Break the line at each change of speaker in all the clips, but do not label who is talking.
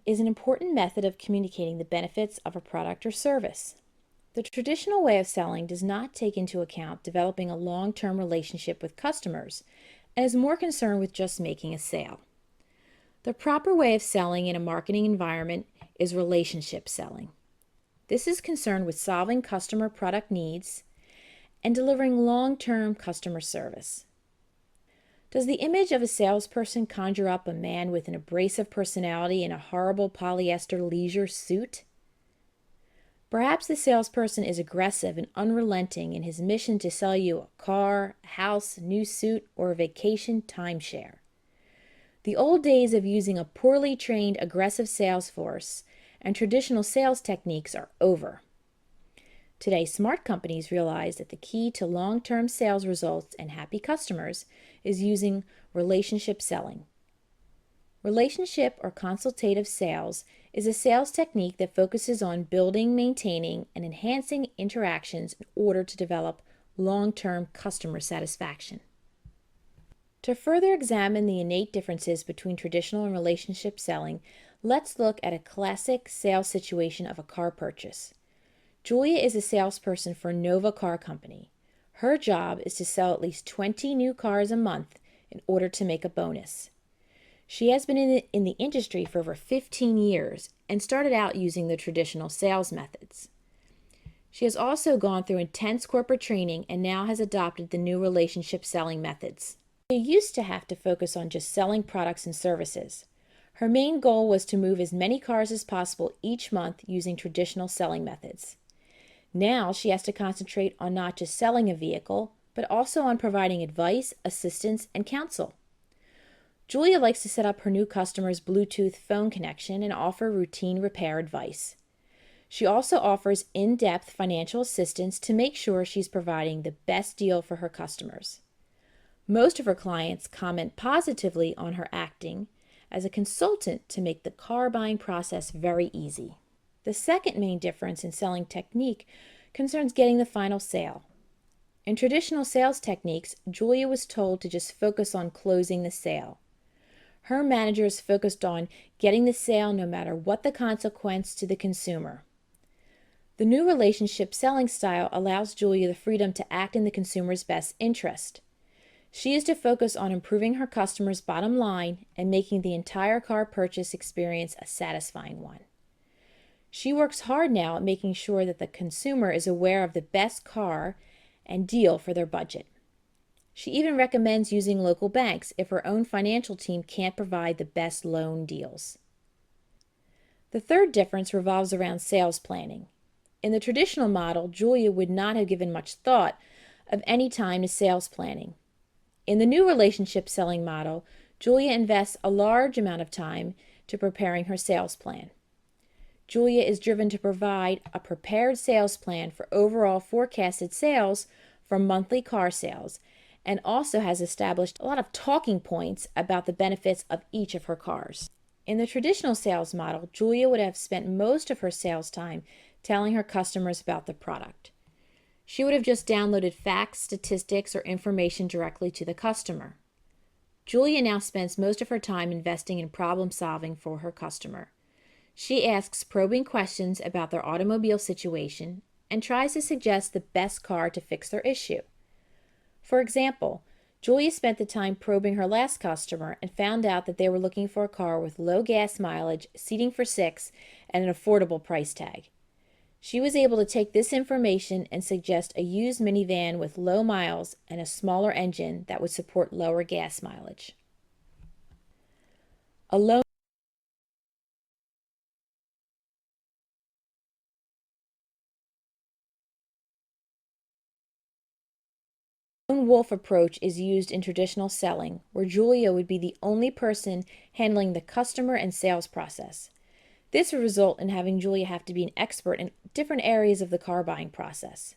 is an important method of communicating the benefits of a product or service. The traditional way of selling does not take into account developing a long-term relationship with customers and is more concerned with just making a sale. The proper way of selling in a marketing environment is relationship selling. This is concerned with solving customer product needs and delivering long-term customer service. Does the image of a salesperson conjure up a man with an abrasive personality in a horrible polyester leisure suit? Perhaps the salesperson is aggressive and unrelenting in his mission to sell you a car, a house, a new suit, or a vacation timeshare. The old days of using a poorly trained aggressive sales force and traditional sales techniques are over. Today, smart companies realize that the key to long-term sales results and happy customers is using relationship selling. Relationship or consultative sales is a sales technique that focuses on building, maintaining, and enhancing interactions in order to develop long-term customer satisfaction. To further examine the innate differences between traditional and relationship selling, let's look at a classic sales situation of a car purchase. Julia is a salesperson for Nova Car Company. Her job is to sell at least 20 new cars a month in order to make a bonus. She has been in the industry for over 15 years and started out using the traditional sales methods. She has also gone through intense corporate training and now has adopted the new relationship selling methods. She used to have to focus on just selling products and services. Her main goal was to move as many cars as possible each month using traditional selling methods. Now she has to concentrate on not just selling a vehicle, but also on providing advice, assistance, and counsel. Julia likes to set up her new customers' Bluetooth phone connection and offer routine repair advice. She also offers in-depth financial assistance to make sure she's providing the best deal for her customers. Most of her clients comment positively on her acting as a consultant to make the car buying process very easy. The second main difference in selling technique concerns getting the final sale. In traditional sales techniques, Julia was told to just focus on closing the sale. Her managers focused on getting the sale no matter what the consequence to the consumer. The new relationship selling style allows Julia the freedom to act in the consumer's best interest. She is to focus on improving her customer's bottom line and making the entire car purchase experience a satisfying one. She works hard now at making sure that the consumer is aware of the best car and deal for their budget. She even recommends using local banks if her own financial team can't provide the best loan deals. The third difference revolves around sales planning. In the traditional model, Julia would not have given much thought of any time to sales planning. In the new relationship selling model, Julia invests a large amount of time to preparing her sales plan. Julia is driven to provide a prepared sales plan for overall forecasted sales from monthly car sales and also has established a lot of talking points about the benefits of each of her cars. In the traditional sales model, Julia would have spent most of her sales time telling her customers about the product. She would have just downloaded facts, statistics, or information directly to the customer. Julia now spends most of her time investing in problem solving for her customer. She asks probing questions about their automobile situation and tries to suggest the best car to fix their issue. For example, Julia spent the time probing her last customer and found out that they were looking for a car with low gas mileage, seating for 6, and an affordable price tag. She was able to take this information and suggest a used minivan with low miles and a smaller engine that would support lower gas mileage. A lone wolf approach is used in traditional selling, where Julia would be the only person handling the customer and sales process. This would result in having Julia have to be an expert in different areas of the car buying process.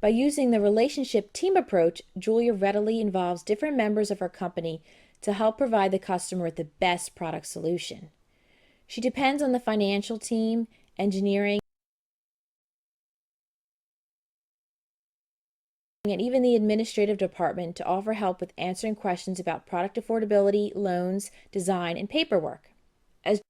By using the relationship team approach, Julia readily involves different members of her company to help provide the customer with the best product solution. She depends on the financial team, engineering, and even the administrative department to offer help with answering questions about product affordability, loans, design, and paperwork. As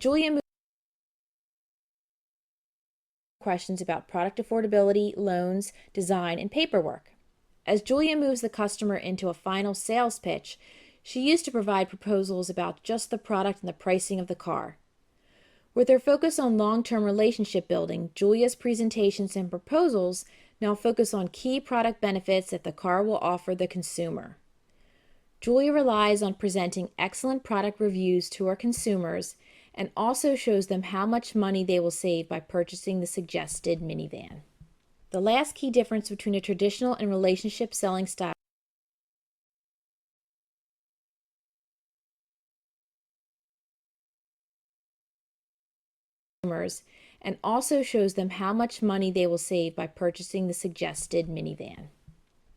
Julia moves questions about product affordability, loans, design, and paperwork. As Julia moves the customer into a final sales pitch, she used to provide proposals about just the product and the pricing of the car. With her focus on long-term relationship building, Julia's presentations and proposals now focus on key product benefits that the car will offer the consumer. Julia relies on presenting excellent product reviews to her consumers and also shows them how much money they will save by purchasing the suggested minivan. The last key difference between a traditional and relationship selling style and also shows them how much money they will save by purchasing the suggested minivan.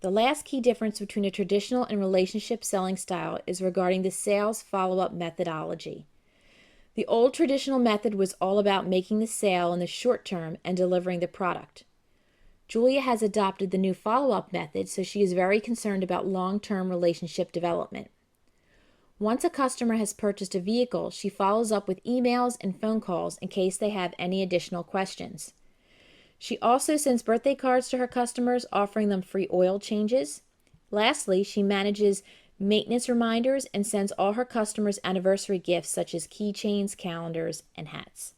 The last key difference between a traditional and relationship selling style is regarding the sales follow-up methodology. The old traditional method was all about making the sale in the short term and delivering the product. Julia has adopted the new follow-up method, so she is very concerned about long-term relationship development. Once a customer has purchased a vehicle, she follows up with emails and phone calls in case they have any additional questions. She also sends birthday cards to her customers, offering them free oil changes. Lastly, she manages maintenance reminders and sends all her customers anniversary gifts such as keychains, calendars, and hats.